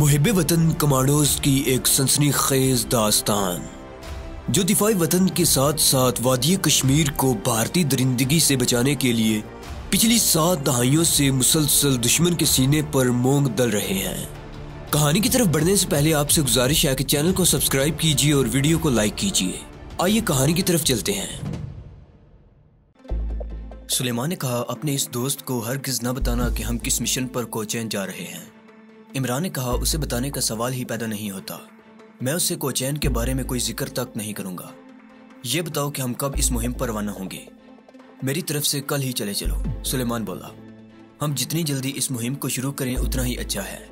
मुहिब वतन कमांडोज की एक सनसनीखेज दास्तान जो दिफाई वतन के साथ साथ वादी कश्मीर को भारतीय दरिंदगी से बचाने के लिए पिछली 7 दहाइयों से मुसलसल दुश्मन के सीने पर मोंग दल रहे हैं। कहानी की तरफ बढ़ने से पहले आपसे गुजारिश है कि चैनल को सब्सक्राइब कीजिए और वीडियो को लाइक कीजिए। आइए कहानी की तरफ चलते हैं। सुलेमान ने कहा, अपने इस दोस्त को हरगिज़ न बताना कि हम किस मिशन पर कोचैन जा रहे हैं। इमरान ने कहा, उसे बताने का सवाल ही पैदा नहीं होता। मैं उससे कोचैन के बारे में कोई जिक्र तक नहीं करूंगा। ये बताओ कि हम कब इस मुहिम पर रवाना होंगे। मेरी तरफ से कल ही चले चलो, सुलेमान बोला। हम जितनी जल्दी इस मुहिम को शुरू करें उतना ही अच्छा है,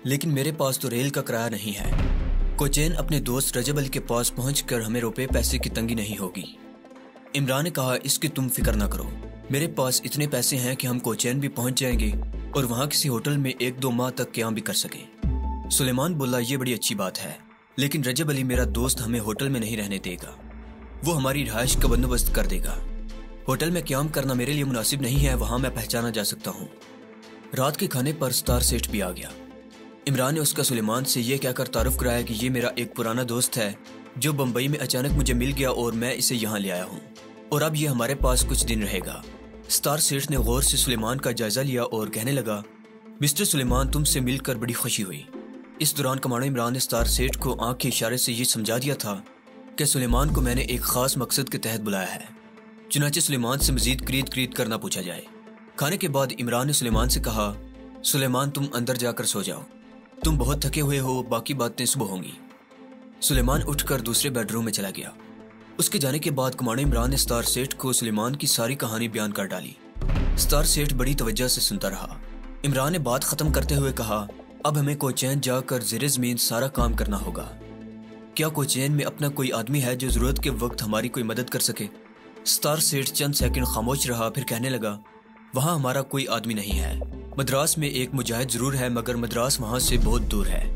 लेकिन मेरे पास तो रेल का किराया नहीं है। कोचैन अपने दोस्त रजब अली के पास पहुंचकर हमें रुपए पैसे की तंगी नहीं होगी। इमरान ने कहा, इसकी तुम फिक्र ना करो, मेरे पास इतने पैसे हैं कि हम कोचैन भी पहुंच जाएंगे और वहां किसी होटल में 1-2 माह तक क़याम भी कर सकें। सुलेमान बोला, ये बड़ी अच्छी बात है, लेकिन रजब अली मेरा दोस्त हमें होटल में नहीं रहने देगा। वो हमारी रिहाइश का बंदोबस्त कर देगा। होटल में क़याम करना मेरे लिए मुनासिब नहीं है, वहां मैं पहचाना जा सकता हूँ। रात के खाने पर स्टार सेठ भी आ गया। इमरान ने उसका सुलेमान से यह कहकर तारुफ कराया कि ये मेरा एक पुराना दोस्त है जो बम्बई में अचानक मुझे मिल गया और मैं इसे यहाँ ले आया हूँ और अब ये हमारे पास कुछ दिन रहेगा। स्टार सेठ ने गौर से सुलेमान का जायजा लिया और कहने लगा, मिस्टर सुलेमान, तुमसे मिलकर बड़ी खुशी हुई। इस दौरान कमांडो इमरान ने स्टार सेठ को आंख के इशारे से ये समझा दिया था कि सुलेमान को मैंने एक खास मकसद के तहत बुलाया है। चुनाचे सुलेमान से मजीद खरीद करना पूछा जाए। खाने के बाद इमरान ने सुलेमान से कहा, सुलेमान, तुम अंदर जाकर सो जाओ, तुम बहुत थके हुए हो, बाकी बातें सुबह होंगी। सुलेमान उठकर दूसरे बेडरूम में चला गया। उसके जाने के बाद कमांडो इमरान ने स्टार सेठ को सुलेमान की सारी कहानी बयान कर डाली। स्टार सेठ बड़ी तवज्जो से सुनता रहा। इमरान ने बात खत्म करते हुए कहा, अब हमें कोचैन जाकर ज़ेरे ज़मीन सारा काम करना होगा। क्या कोचैन में अपना कोई आदमी है जो ज़रूरत के वक्त हमारी कोई मदद कर सके? स्टार सेठ चंद सेकंड खामोश रहा, फिर कहने लगा, वहाँ हमारा कोई आदमी नहीं है। मद्रास में एक मुजाहिद जरूर है, मगर मद्रास वहाँ से बहुत दूर है।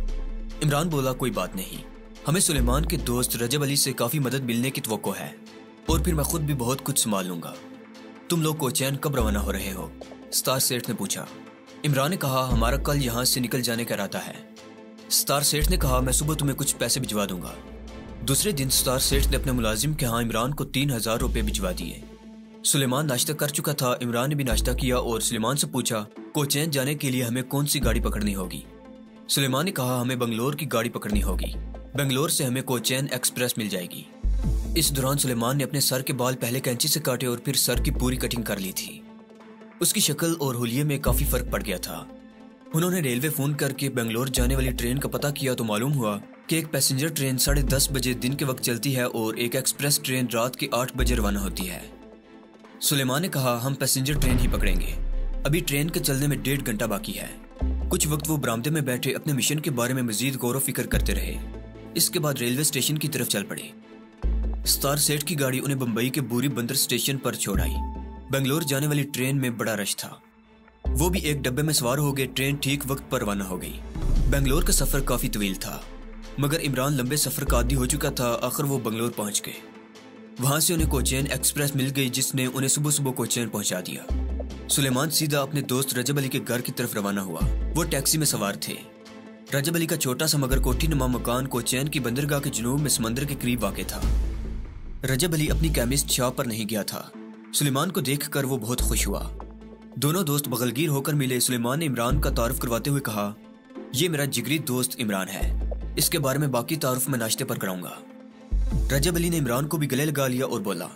इमरान बोला, कोई बात नहीं, हमें सुलेमान के दोस्त रजब अली से काफ़ी मदद मिलने की तवक्को है और फिर मैं खुद भी बहुत कुछ संभाल लूंगा। तुम लोग कोचैन कब रवाना हो रहे हो? स्टार सेठ ने पूछा। इमरान ने कहा, हमारा कल यहाँ से निकल जाने का इरादा है। स्टार सेठ ने कहा, मैं सुबह तुम्हें कुछ पैसे भिजवा दूंगा। दूसरे दिन स्टार सेठ ने अपने मुलाजिम के यहाँ इमरान को 3000 रुपये भिजवा दिए। सुलेमान नाश्ता कर चुका था। इमरान ने भी नाश्ता किया और सुलेमान से पूछा, कोचैन जाने के लिए हमें कौन सी गाड़ी पकड़नी होगी? सुलेमान ने कहा, हमें बंगलोर की गाड़ी पकड़नी होगी। बेंगलोर से हमें कोचैन एक्सप्रेस मिल जाएगी। इस दौरान सुलेमान ने अपने सर के बाल पहले कैंची से काटे और फिर सर की पूरी कटिंग कर ली थी। उसकी शक्ल और हुलिये में काफी फर्क पड़ गया था। उन्होंने रेलवे फोन करके बेंगलोर जाने वाली ट्रेन का पता किया तो मालूम हुआ कि एक पैसेंजर ट्रेन 10:30 बजे दिन के वक्त चलती है और एक एक्सप्रेस ट्रेन रात के 8 बजे रवाना होती है। सुलेमान ने कहा, हम पैसेंजर ट्रेन ही पकड़ेंगे। अभी ट्रेन के चलने में 1.5 घंटा बाकी है। कुछ वक्त वो बरामदे में बैठे अपने मिशन के बारे में मजीद गौर फिक्र करते रहे। इसके बाद रेलवे स्टेशन की तरफ चल पड़े। स्टार सेठ की गाड़ी उन्हें बंबई के बूरी बंदर स्टेशन पर छोड़ आई। बेंगलोर जाने वाली ट्रेन में बड़ा रश था। वो भी एक डब्बे में सवार हो गए। ट्रेन ठीक वक्त पर रवाना हो गई। बेंगलोर का सफर काफी तवील था, मगर इमरान लंबे सफर का आदी हो चुका था। आखिर वो बेंगलोर पहुंच गए। वहां से उन्हें कोचैन एक्सप्रेस मिल गई, जिसने उन्हें सुबह सुबह कोचैन पहुंचा दिया। सुलेमान सीधा अपने दोस्त रजब अली के घर की तरफ रवाना हुआ। वो टैक्सी में सवार थे। रजब अली का छोटा सा मगर कोठी नुमा मकान कोचैन की बंदरगाह के जुनूब में समंदर के करीब वाक़ था। रजब अली अपनी केमिस्ट शॉप पर नहीं गया था। सुलेमान को देखकर वो बहुत खुश हुआ। दोनों दोस्त बगलगीर होकर मिले। सुलेमान ने इमरान का तारुफ करवाते हुए कहा, ये मेरा जिगरी दोस्त इमरान है, इसके बारे में बाकी तारुफ मैं नाश्ते पर कराऊंगा। रजब अली ने इमरान को भी गले लगा लिया और बोला,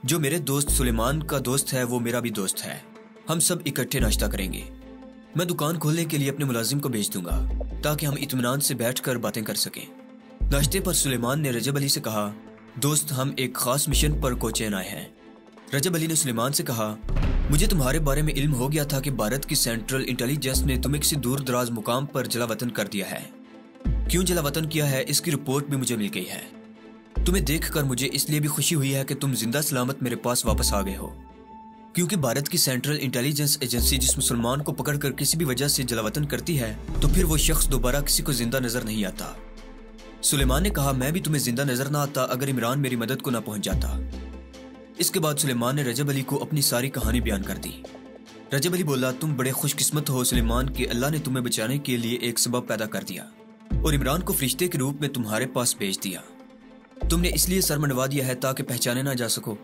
जो मेरे दोस्त सुलेमान का दोस्त है वो मेरा भी दोस्त है, हम सब इकट्ठे नाश्ता करेंगे। मैं दुकान खोलने के लिए अपने मुलाजिम को भेज दूंगा ताकि हम इत्मीनान से बैठकर बातें कर सकें। नाश्ते पर सुलेमान ने रजब अली से कहा, दोस्त, हम एक खास मिशन पर कोचैन आए हैं। रजब अली ने सुलेमान से कहा, मुझे तुम्हारे बारे में इल्म हो गया था कि भारत की सेंट्रल इंटेलिजेंस ने तुम्हें किसी दूर दराज मुकाम पर जलावतन कर दिया है। क्यों जलावतन किया है, इसकी रिपोर्ट भी मुझे मिल गई है। तुम्हें देखकर मुझे इसलिए भी खुशी हुई है कि तुम जिंदा सलामत मेरे पास वापस आ गए हो, क्योंकि भारत की सेंट्रल इंटेलिजेंस एजेंसी जिस मुसलमान को पकड़कर किसी भी वजह से जलावतन करती है तो फिर वो शख्स दोबारा किसी को जिंदा नजर नहीं आता। सुलेमान ने कहा, मैं भी तुम्हें जिंदा नजर ना आता अगर इमरान मेरी मदद को ना पहुंच जाता। इसके बाद सुलेमान ने रजब अली को अपनी सारी कहानी बयान कर दी। रजब अली बोला, तुम बड़े खुशकिस्मत हो सुलेमान कि अल्लाह ने तुम्हें बचाने के लिए एक सबब पैदा कर दिया। और इमरान को फरिश्ते के रूप में तुम्हारे पास भेज दिया। तुमने इसलिए सर मंडवा दिया है ताकि पहचाने ना जा सको।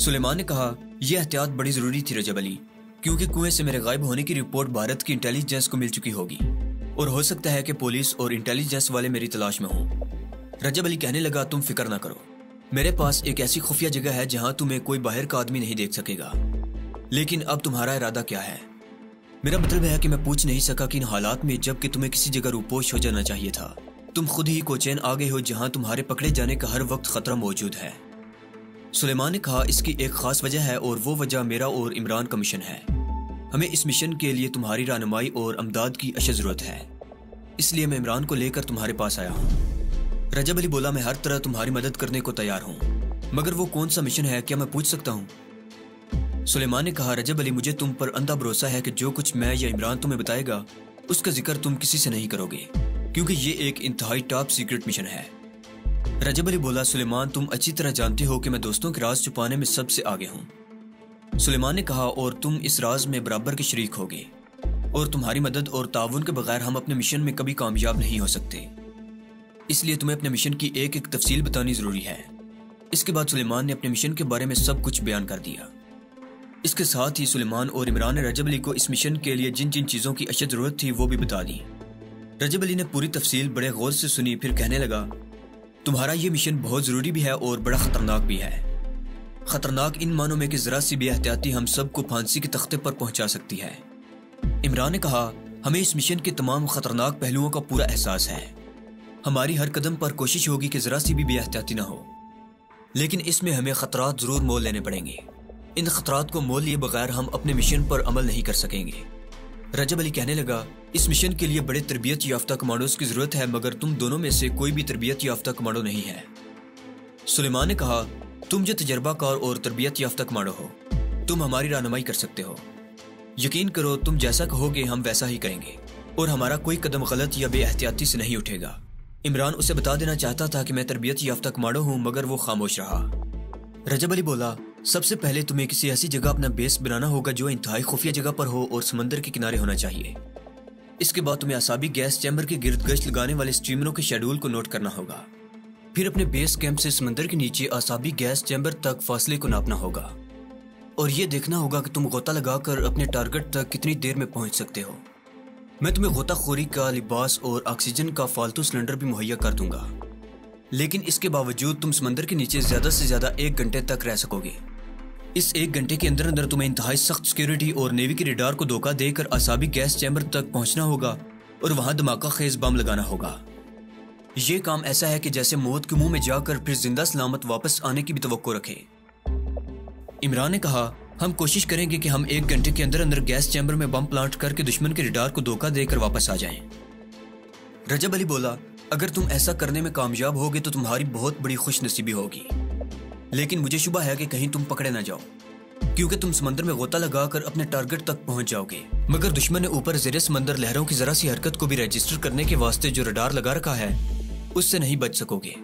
सुलेमान ने कहा, यह एहतियात बड़ी जरूरी थी रजब अली, क्योंकि कुएं से मेरे गायब होने की रिपोर्ट भारत की इंटेलिजेंस को मिल चुकी होगी और हो सकता है कि पुलिस और इंटेलिजेंस वाले मेरी तलाश में हों। रजब अली कहने लगा, तुम फिक्र ना करो, मेरे पास एक ऐसी खुफिया जगह है जहां तुम्हें कोई बाहर का आदमी नहीं देख सकेगा। लेकिन अब तुम्हारा इरादा क्या है? मेरा मतलब है कि मैं पूछ नहीं सका कि इन हालात में जबकि तुम्हें किसी जगह रूपोश हो जाना चाहिए था, तुम खुद ही कोचैन आ गए हो जहां तुम्हारे पकड़े जाने का हर वक्त खतरा मौजूद है। सुलेमान ने कहा, इसकी एक खास वजह है और वो वजह मेरा और इमरान का मिशन है। हमें इस मिशन के लिए तुम्हारी रहनुमाई और अमदाद की अशद जरूरत है, इसलिए मैं इमरान को लेकर तुम्हारे पास आया हूँ। रजब अली बोला, मैं हर तरह तुम्हारी मदद करने को तैयार हूँ, मगर वो कौन सा मिशन है, क्या मैं पूछ सकता हूँ? सुलेमान ने कहा, रजब अली, मुझे तुम पर अंधा भरोसा है कि जो कुछ मैं या इमरान तुम्हें बताएगा उसका जिक्र तुम किसी से नहीं करोगे, क्योंकि ये एक इंतहाई टॉप सीक्रेट मिशन है। रजब अली बोला, सुलेमान, तुम अच्छी तरह जानते हो कि मैं दोस्तों के राज छुपाने में सबसे आगे हूँ। सुलेमान ने कहा, और तुम इस राज में बराबर के शरीक होगे और तुम्हारी मदद और ताउन के बगैर हम अपने मिशन में कभी कामयाब नहीं हो सकते, इसलिए तुम्हें अपने मिशन की एक एक तफसील बतानी जरूरी है। इसके बाद सुलेमान ने अपने मिशन के बारे में सब कुछ बयान कर दिया। इसके साथ ही सुलेमान और इमरान ने रजब अली को इस मिशन के लिए जिन जिन चीज़ों की अशद ज़रूरत थी वो भी बता दी। रजब अली ने पूरी तफसील बड़े गौर से सुनी, फिर कहने लगा, तुम्हारा ये मिशन बहुत ज़रूरी भी है और बड़ा ख़तरनाक भी है। ख़तरनाक इन मानों में कि ज़रा सी भी एहतियाती हम सबको फांसी के तख्ते पर पहुंचा सकती है। इमरान ने कहा, हमें इस मिशन के तमाम ख़तरनाक पहलुओं का पूरा एहसास है। हमारी हर कदम पर कोशिश होगी कि ज़रा सी भी एहतियाती ना हो, लेकिन इसमें हमें ख़तरात ज़रूर मोल लेने पड़ेंगे। इन खतरात को मोल लिए बगैर हम अपने मिशन पर अमल नहीं कर सकेंगे। रजब अली कहने लगा, इस मिशन के लिए बड़े तरबियत याफ्ता कमांडोज की जरूरत है, मगर तुम दोनों में से कोई भी तरबियत याफ्ता कमांडो नहीं है। सुलेमान ने कहा, तुम जो तजर्बाकार और तरबियत याफ्ता कमांडो हो, तुम हमारी रहनुमाई कर सकते हो। यकीन करो, तुम जैसा कहोगे हम वैसा ही करेंगे और हमारा कोई कदम गलत या बेएहतियाती से नहीं उठेगा। इमरान उसे बता देना चाहता था कि मैं तरबियत याफ्ता कमांडो हूँ, मगर वो खामोश रहा। रजब अली बोला, सबसे पहले तुम्हें किसी ऐसी जगह अपना बेस बनाना होगा जो इंतहाई खुफिया जगह पर हो और समंदर के किनारे होना चाहिए। इसके बाद तुम्हें आसाबी गैस चैम्बर के गिर्द गश्त लगाने वाले स्टीमरों के शेड्यूल को नोट करना होगा। फिर अपने बेस कैंप से समंदर के नीचे आसाबी गैस चैम्बर तक फासले को नापना होगा और ये देखना होगा कि तुम गोता लगाकर अपने टारगेट तक कितनी देर में पहुंच सकते हो। मैं तुम्हें गोताखोरी का लिबास और ऑक्सीजन का फालतू सिलेंडर भी मुहैया कर दूंगा, लेकिन इसके बावजूद तुम समंदर के नीचे ज्यादा से ज्यादा 1 घंटे तक रह सकोगे। इस 1 घंटे के अंदर अंदर तुम्हें इंतहाई सख्त सिक्योरिटी और नेवी के रडार को धोखा देकर आसाबी गैस चैम्बर तक पहुंचना होगा और वहां धमाका खेज बम लगाना होगा। ये काम ऐसा है कि जैसे मौत के मुंह में जाकर फिर जिंदा सलामत वापस आने की भी तवक्को रखे। इमरान ने कहा, हम कोशिश करेंगे कि हम 1 घंटे के अंदर अंदर गैस चैम्बर में बम प्लांट करके दुश्मन के रडार को धोखा देकर वापस आ जाएं। रजब अली बोला, अगर तुम ऐसा करने में कामयाब होगे तो तुम्हारी बहुत बड़ी खुशनसीबी होगी, लेकिन मुझे शुबा है कि कहीं तुम पकड़े ना जाओ, क्योंकि तुम समंदर में गोता लगाकर अपने टारगेट तक पहुंच जाओगे, मगर दुश्मन ने ऊपर ज़ेरे समंदर लहरों की जरा सी हरकत को भी रजिस्टर करने के वास्ते जो रडार लगा रखा है उससे नहीं बच सकोगे।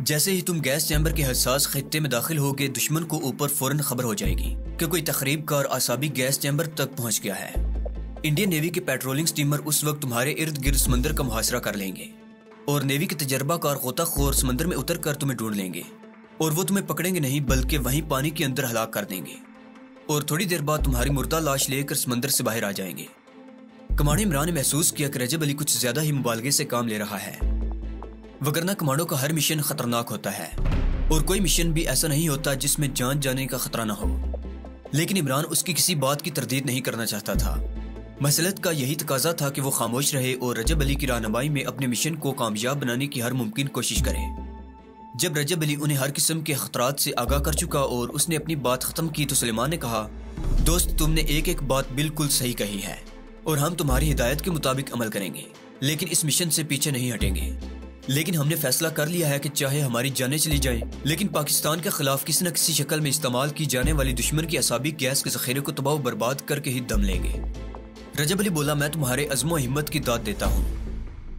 जैसे ही तुम गैस चैम्बर के हसास खित्ते में दाखिल होगे, दुश्मन को ऊपर फौरन खबर हो जाएगी कि कोई तखरीब कार आसाबी गैस चैम्बर तक पहुंच गया है। इंडियन नेवी के पेट्रोलिंग स्टीमर उस वक्त तुम्हारे इर्द गिर्द समंदर का मुहासरा कर लेंगे और नेवी के तजर्बाकार गोताखोर समंदर में उतर कर तुम्हें ढूंढ लेंगे और वो तुम्हें पकड़ेंगे नहीं बल्कि वहीं पानी के अंदर हलाक कर देंगे और थोड़ी देर बाद तुम्हारी मुर्दा लाश लेकर समंदर से बाहर आ जाएंगे। कमांडो इमरान ने महसूस किया कि रजब अली कुछ ज्यादा ही मुबालगे से काम ले रहा है, वगरना कमांडो का हर मिशन खतरनाक होता है और कोई मिशन भी ऐसा नहीं होता जिसमें जान जाने का खतरा ना हो। लेकिन इमरान उसकी किसी बात की तरदीद नहीं करना चाहता था। मसलत का यही तकाजा था कि वो खामोश रहे और रजब अली की रहनुमाई में अपने मिशन को कामयाब बनाने की हर मुमकिन कोशिश करे। जब रजब अली उन्हें हर किस्म के खतरात से आगाह कर चुका और उसने अपनी बात खत्म की तो सुलेमान ने कहा, दोस्त, तुमने एक एक बात बिल्कुल सही कही है और हम तुम्हारी हिदायत के मुताबिक अमल करेंगे, लेकिन इस मिशन से पीछे नहीं हटेंगे। लेकिन हमने फैसला कर लिया है कि चाहे हमारी जानें चली जाएं, लेकिन पाकिस्तान के खिलाफ किसी न किसी शक्ल में इस्तेमाल की जाने वाली दुश्मन की आसाबी गैस के जखीरे को तबाह बर्बाद करके ही दम लेंगे। रजब अली बोला, मैं तुम्हारे अज़्म व हिम्मत की दाद देता हूँ।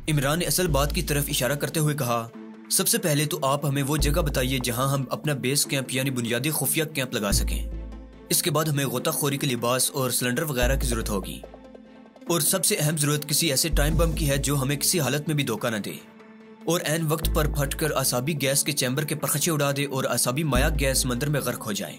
इमरान ने असल बात की तरफ इशारा करते हुए कहा, सबसे पहले तो आप हमें वो जगह बताइए जहां हम अपना बेस कैंप यानी बुनियादी खुफिया कैंप लगा सकें। इसके बाद हमें गोताखोरी के लिबास और सिलेंडर वगैरह की जरूरत होगी। और सबसे अहम जरूरत किसी ऐसे टाइम बम की है जो हमें किसी हालत में भी धोखा न दे और ऐन वक्त पर फटकर आसाबी गैस के चैम्बर के परखचे उड़ा दे और आसाबी माया गैस समंदर में गर्क हो जाए।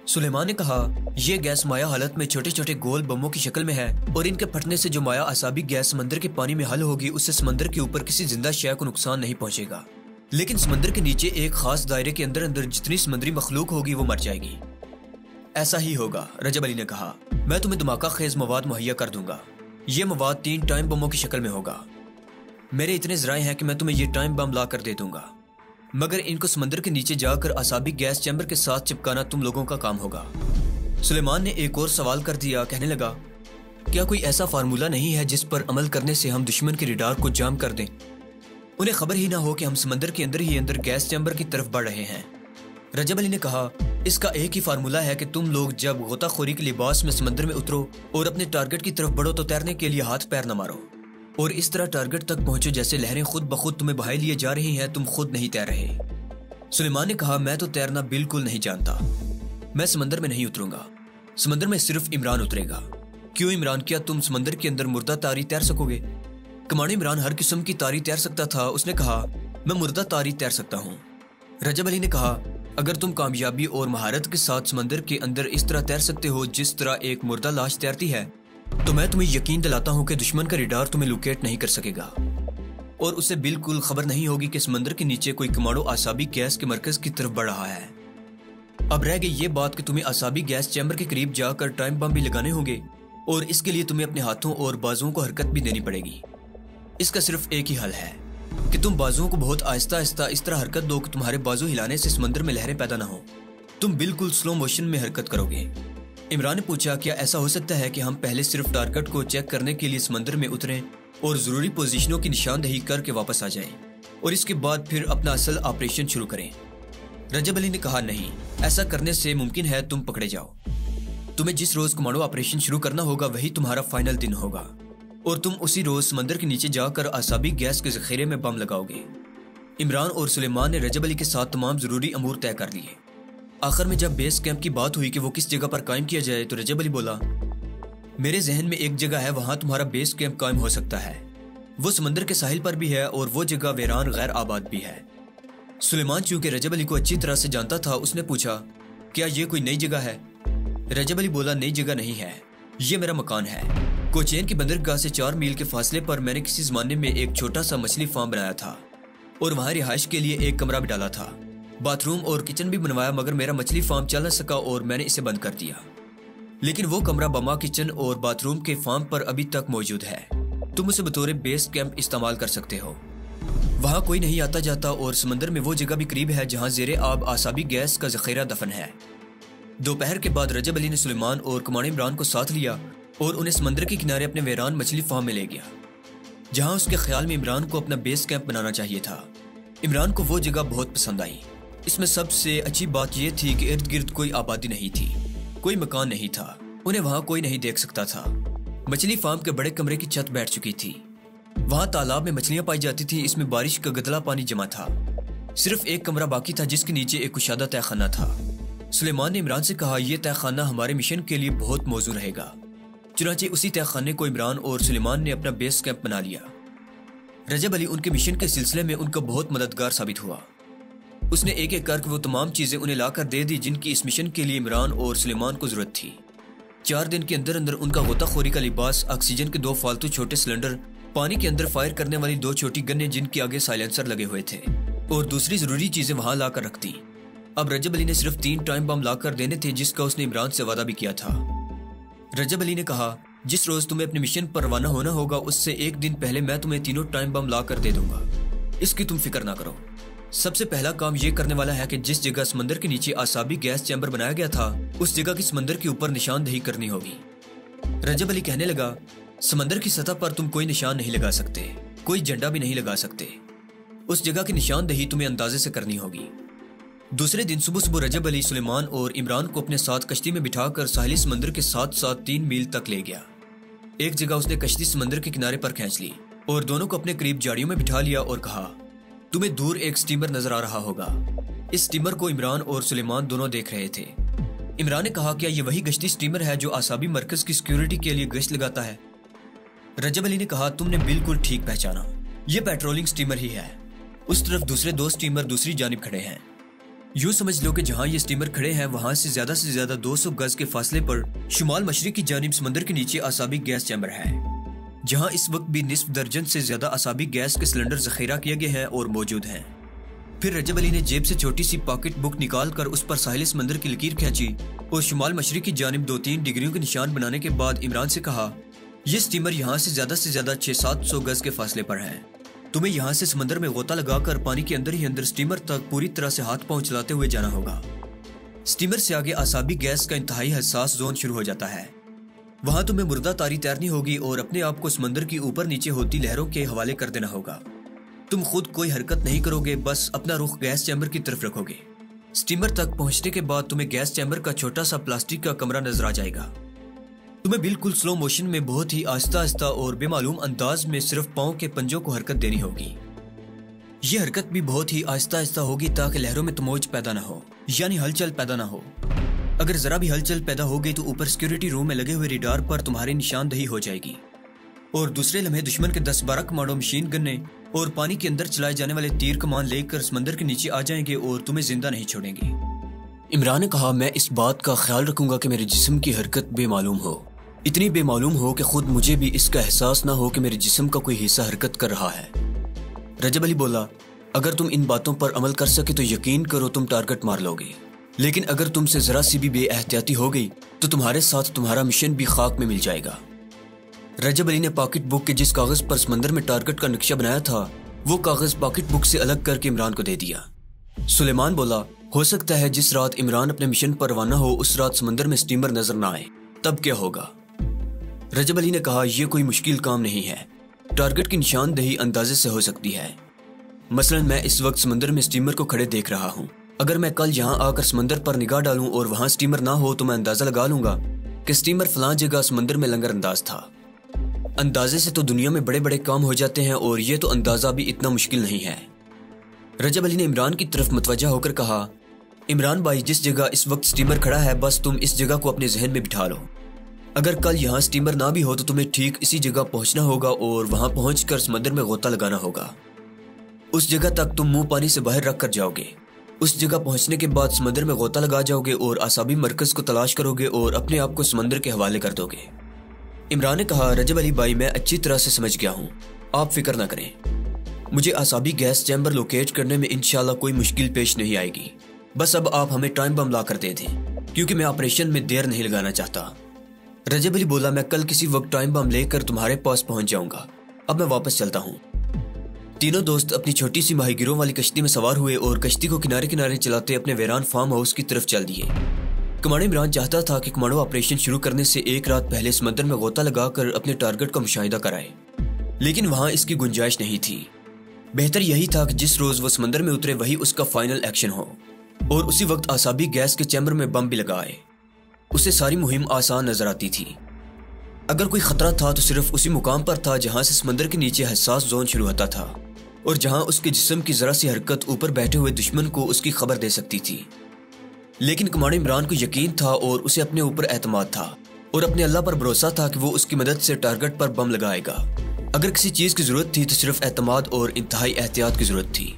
सुलेमान ने कहा, यह गैस माया हालत में छोटे छोटे गोल बमों की शक्ल में है और इनके फटने से जो माया आसाबी गैस समंदर के पानी में हल होगी उससे समंदर के ऊपर किसी जिंदा शय को नुकसान नहीं पहुंचेगा, लेकिन समंदर के नीचे एक खास दायरे के अंदर अंदर जितनी समुद्री मखलूक होगी वो मर जाएगी। ऐसा ही होगा, रजब अली ने कहा। मैं तुम्हें धमाका खेज मवाद मुहैया कर दूंगा। ये मवाद 3 टाइम बमों की शक्ल में होगा। मेरे इतने जराए हैं कि मैं तुम्हें ये टाइम बम ला कर दे दूंगा, मगर इनको समंदर के नीचे जाकर आसाबी गैस चैम्बर के साथ चिपकाना तुम लोगों का काम होगा। सुलेमान ने एक और सवाल कर दिया, कहने लगा, क्या कोई ऐसा फार्मूला नहीं है जिस पर अमल करने से हम दुश्मन के रडार को जाम कर दें? उन्हें खबर ही ना हो कि हम समंदर के अंदर ही अंदर गैस चैम्बर की तरफ बढ़ रहे हैं। रजब अली ने कहा, इसका एक ही फार्मूला है कि तुम लोग जब गोताखोरी के लिबास में समंदर में उतरो और अपने टारगेट की तरफ बढ़ो तो तैरने के लिए हाथ पैर न मारो और इस तरह टारगेट तक पहुंचो जैसे लहरें खुद ब खुद तुम्हें बहाए लिए जा रही हैं, तुम खुद नहीं तैर रहे। सुलेमान ने कहा, मैं तो तैरना बिल्कुल नहीं जानता। मैं समंदर में नहीं उतरूंगा। समंदर में सिर्फ इमरान उतरेगा। क्यों इमरान, क्या तुम समंदर के अंदर मुर्दा तारी तैर सकोगे? कमांडर इमरान हर किस्म की तारी तैर सकता था। उसने कहा, मैं मुर्दा तारी तैर सकता हूँ। रजब अली ने कहा, अगर तुम कामयाबी और महारत के साथ समंदर के अंदर इस तरह तैर सकते हो जिस तरह एक मुर्दा लाश तैरती है, तो मैं तुम्हें यकीन दिलाता हूं कि दुश्मन का रडार तुम्हें लोकेट नहीं कर सकेगा और उसे बिल्कुल खबर नहीं होगी कि समंदर के नीचे कोई कमांडो आसाबी गैस के मरकज की तरफ बढ़ रहा है। अब रह गई ये बात कि तुम्हें आसाबी गैस चैम्बर के करीब जाकर टाइम बम भी लगाने होंगे और इसके लिए तुम्हें अपने हाथों और बाजुओं को हरकत भी देनी पड़ेगी। इसका सिर्फ एक ही हल है कि तुम बाजुओं को बहुत आहिस्ता आहिस्ता इस तरह हरकत दो कि तुम्हारे बाजू हिलाने से समंदर में लहरें पैदा ना हो। तुम बिल्कुल स्लो मोशन में हरकत करोगे। इमरान ने पूछा, क्या ऐसा हो सकता है कि हम पहले सिर्फ टारगेट को चेक करने के लिए समंदर में उतरें और जरूरी पोजीशनों की निशानदही करके वापस आ जाएं और इसके बाद फिर अपना असल ऑपरेशन शुरू करें? रजब अली ने कहा, नहीं, ऐसा करने से मुमकिन है तुम पकड़े जाओ। तुम्हें जिस रोज कमांडो ऑपरेशन शुरू करना होगा वही तुम्हारा फाइनल दिन होगा और तुम उसी रोज समंदर के नीचे जाकर आसाबी गैस के जखीरे में बम लगाओगे। इमरान और सुलेमान ने रजब अली के साथ तमाम जरूरी अमूर तय कर लिए। आखिर में जब बेस कैंप की बात हुई कि वो किस जगह पर कायम किया जाए तो रजब अली बोला, मेरे जहन में एक जगह है, वहां तुम्हारा बेस कैंप कायम हो सकता है। वो समंदर के साहिल पर भी है और वो जगह वीरान गैर आबाद भी है। सुलेमान चूंकि रजब अली को अच्छी तरह से जानता था, उसने पूछा, क्या ये कोई नई जगह है? रजब अली बोला, नई जगह नहीं है, ये मेरा मकान है। कोचेन की बंदरगाह से 4 मील के फासले पर मैंने किसी जमाने में एक छोटा सा मछली फार्म बनाया था और वहां रिहाइश के लिए एक कमरा भी डाला था। बाथरूम और किचन भी बनवाया, मगर मेरा मछली फार्म चल न सका और मैंने इसे बंद कर दिया। लेकिन वो कमरा बमा किचन और बाथरूम के फार्म पर अभी तक मौजूद है। तुम उसे बतौर बेस कैंप इस्तेमाल कर सकते हो। वहां कोई नहीं आता जाता और समंदर में वो जगह भी करीब है जहां जेरे आब आसाबी गैस का जखीरा दफन है। दोपहर के बाद रजब अली ने सुलेमान और कमांडर इमरान को साथ लिया और उन्हें समंदर के किनारे अपने वीरान मछली फार्म में ले गया, जहां उसके ख्याल में इमरान को अपना बेस कैंप बनाना चाहिए था। इमरान को वो जगह बहुत पसंद आई। इसमें सबसे अच्छी बात यह थी कि इर्द गिर्द कोई आबादी नहीं थी, कोई मकान नहीं था, उन्हें वहां कोई नहीं देख सकता था। मछली फार्म के बड़े कमरे की छत बैठ चुकी थी। वहां तालाब में मछलियां पाई जाती थी। इसमें बारिश का गदला पानी जमा था। सिर्फ एक कमरा बाकी था जिसके नीचे एक कुशादा तहखाना था। सुलेमान ने इमरान से कहा, यह तहखाना हमारे मिशन के लिए बहुत मौजू रहेगा। चुनांचे उसी तहखाने को इमरान और सुलेमान ने अपना बेस कैंप बना लिया। रजब अली उनके मिशन के सिलसिले में उनका बहुत मददगार साबित हुआ। उसने एक एक करके वो तमाम चीजें उन्हें लाकर दे दी जिनकी इस मिशन के लिए इमरान और सुलेमान को जरूरत थी। 4 दिन के अंदर अंदर उनका गोताखोरी का लिबास, ऑक्सीजन के 2 फालतू छोटे सिलेंडर, पानी के अंदर फायर करने वाली 2 छोटी गन्ने जिनके आगे साइलेंसर लगे हुए थे और दूसरी जरूरी चीजें वहां लाकर रख दी। अब रजब अली ने सिर्फ 3 टाइम बम लाकर देने थे जिसका उसने इमरान से वादा भी किया था। रजब अली ने कहा, जिस रोज तुम्हें अपने मिशन पर रवाना होना होगा उससे 1 दिन पहले मैं तुम्हें 3 टाइम बम लाकर दे दूंगा। इसकी तुम फिक्र ना करो। सबसे पहला काम यह करने वाला है कि जिस जगह समंदर के नीचे आसाबी गैस चैम्बर बनाया गया था उस जगह की समंदर के ऊपर निशानदही करनी होगी। रजब अली कहने लगा, समंदर की सतह पर तुम कोई निशान नहीं लगा सकते, कोई झंडा भी नहीं लगा सकते। उस जगह की निशानदही तुम्हें अंदाजे से करनी होगी। दूसरे दिन सुबह सुबह रजब अली सुलेमान और इमरान को अपने साथ कश्ती में बिठाकर साहिली समंदर के साथ साथ 3 मील तक ले गया। एक जगह उसने कश्ती समंदर के किनारे पर खींच ली और दोनों को अपने करीब झाड़ियों में बिठा लिया और कहा, तुम्हें दूर एक स्टीमर नजर आ रहा होगा। इस स्टीमर को इमरान और सुलेमान दोनों देख रहे थे। इमरान ने कहा, क्या ये वही गश्ती स्टीमर है जो आसाबी मरकज की सिक्योरिटी के लिए गश्त लगाता है? रजब अली ने कहा, तुमने बिल्कुल ठीक पहचाना, ये पेट्रोलिंग स्टीमर ही है। उस तरफ दूसरे 2 स्टीमर दूसरी जानिब खड़े हैं। यूं समझ लो कि जहां ये स्टीमर खड़े हैं वहां से ज्यादा 200 गज के फासले पर शुमाल मशरिक की जानिब समंदर के नीचे आसाबी गैस चैम्बर है, जहां इस वक्त भी निस्फ दर्जन से ज्यादा आसाबी गैस के सिलेंडर जखीरा किए गए हैं और मौजूद हैं। फिर रजब अली ने जेब से छोटी सी पॉकेट बुक निकाल कर उस पर साहिल समंदर की लकीर खींची और शुमाल मशरिक की जानिब 2-3 डिग्रियों के निशान बनाने के बाद इमरान से कहा, यह स्टीमर यहाँ से ज्यादा 600-700 गज के फासले पर है। तुम्हें यहाँ से समंदर में गोता लगाकर पानी के अंदर ही अंदर स्टीमर तक पूरी तरह से हाथ पांव चलाते हुए जाना होगा। स्टीमर से आगे आसाबी गैस का इंतहाई हसास जोन शुरू हो जाता है। वहां तुम्हें मुर्दा तारी तैरनी होगी और अपने आप को समंदर की ऊपर नीचे होती लहरों के हवाले कर देना होगा। तुम खुद कोई हरकत नहीं करोगे, बस अपना रुख गैस चैम्बर की तरफ रखोगे। स्टीमर तक पहुंचने के बाद तुम्हें गैस चैम्बर का छोटा सा प्लास्टिक का कमरा नजर आ जाएगा। तुम्हें बिल्कुल स्लो मोशन में बहुत ही आहिस्ता आहिस्ता और बेमालूम अंदाज में सिर्फ पांव के पंजों को हरकत देनी होगी। ये हरकत भी बहुत ही आहिस्ता आहिस्ता होगी ताकि लहरों में तमोज पैदा ना हो, यानी हलचल पैदा ना हो। अगर जरा भी हलचल पैदा हो गई तो ऊपर सिक्योरिटी रूम में लगे हुए रडार पर तुम्हारी निशानदही हो जाएगी और दूसरे लम्हे दुश्मन के 10-12 कमांडो मशीन गन्ने और पानी के अंदर चलाए जाने वाले तीर कमान लेकर समंदर के नीचे आ जाएंगे और तुम्हें जिंदा नहीं छोड़ेंगे। इमरान ने कहा, मैं इस बात का ख्याल रखूंगा कि मेरे जिस्म की हरकत बेमालूम हो, इतनी बेमालूम हो कि खुद मुझे भी इसका एहसास ना हो कि मेरे जिस्म का कोई हिस्सा हरकत कर रहा है। रजब अली बोला, अगर तुम इन बातों पर अमल कर सके तो यकीन करो तुम टारगेट मार लोगे, लेकिन अगर तुमसे जरा सी भी बेएहतियाती हो गई तो तुम्हारे साथ तुम्हारा मिशन भी खाक में मिल जाएगा। रजब अली ने पॉकेट बुक के जिस कागज पर समंदर में टारगेट का नक्शा बनाया था वो कागज पॉकेट बुक से अलग करके इमरान को दे दिया। सुलेमान बोला, हो सकता है जिस रात इमरान अपने मिशन पर रवाना हो उस रात समंदर में स्टीमर नजर ना आए, तब क्या होगा? रजब अली ने कहा, यह कोई मुश्किल काम नहीं है, टारगेट की निशानदही अंदाजे से हो सकती है। मसलन मैं इस वक्त समंदर में स्टीमर को खड़े देख रहा हूँ। अगर मैं कल यहाँ आकर समंदर पर निगाह डालूं और वहां स्टीमर ना हो तो मैं अंदाजा लगा लूंगा कि स्टीमर फलां जगह समंदर में लंगर अंदाज था। अंदाजे से तो दुनिया में बड़े बड़े काम हो जाते हैं और ये तो अंदाजा भी इतना मुश्किल नहीं है। रजब अली ने इमरान की तरफ मुतवज्जा होकर कहा, इमरान भाई, जिस जगह इस वक्त स्टीमर खड़ा है बस तुम इस जगह को अपने जहन में बिठा लो। अगर कल यहाँ स्टीमर ना भी हो तो तुम्हें ठीक इसी जगह पहुंचना होगा और वहां पहुंचकर समंदर में गोता लगाना होगा। उस जगह तक तुम मुंह पानी से बाहर रख कर जाओगे। उस जगह पहुंचने के बाद समंदर में गोता लगा जाओगे और आसाबी मरकज को तलाश करोगे और अपने आप को समंदर के हवाले कर दोगे। इमरान ने कहा, रजब अली भाई, मैं अच्छी तरह से समझ गया हूँ, आप फिक्र ना करें। मुझे आसाबी गैस चैम्बर लोकेट करने में इंशाल्लाह कोई मुश्किल पेश नहीं आएगी। बस अब आप हमें टाइम बम ला कर दे दें, क्योंकि मैं ऑपरेशन में देर नहीं लगाना चाहता। रजब अली बोला, मैं कल किसी वक्त टाइम बम लेकर तुम्हारे पास पहुंच जाऊंगा। अब मैं वापस चलता हूँ। तीनों दोस्त अपनी छोटी सी माहीगिरों वाली कश्ती में सवार हुए और कश्ती को किनारे किनारे चलाते अपने वीरान फार्म हाउस की तरफ चल दिए। कमांडो इमरान चाहता था कि कमांडो ऑपरेशन शुरू करने से एक रात पहले समंदर में गोता लगाकर अपने टारगेट का मुशाहिदा कराए, लेकिन वहां इसकी गुंजाइश नहीं थी। बेहतर यही था कि जिस रोज वो समंदर में उतरे वही उसका फाइनल एक्शन हो और उसी वक्त आसाबी गैस के चैम्बर में बम भी लगाए। उसे सारी मुहिम आसान नजर आती थी। अगर कोई खतरा था तो सिर्फ उसी मुकाम पर था जहां से समंदर के नीचे हसास जोन शुरू होता था और जहां उसके जिस्म की जरा सी हरकत ऊपर बैठे हुए दुश्मन को उसकी खबर दे सकती थी। लेकिन कमांडो इमरान को यकीन था और उसे अपने ऊपर एतमाद था और अपने अल्लाह पर भरोसा था कि वो उसकी मदद से टारगेट पर बम लगाएगा। अगर किसी चीज की जरूरत थी तो सिर्फ एतमाद और इंतहाई एहतियात की जरूरत थी।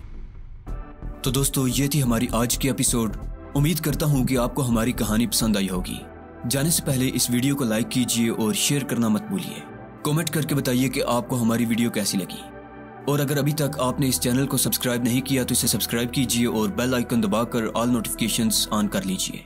तो दोस्तों, ये थी हमारी आज की एपिसोड। उम्मीद करता हूँ कि आपको हमारी कहानी पसंद आई होगी। जाने से पहले इस वीडियो को लाइक कीजिए और शेयर करना मत भूलिए। कमेंट करके बताइए कि आपको हमारी वीडियो कैसी लगी। और अगर अभी तक आपने इस चैनल को सब्सक्राइब नहीं किया तो इसे सब्सक्राइब कीजिए और बेल आइकन दबाकर ऑल नोटिफिकेशंस ऑन कर लीजिए।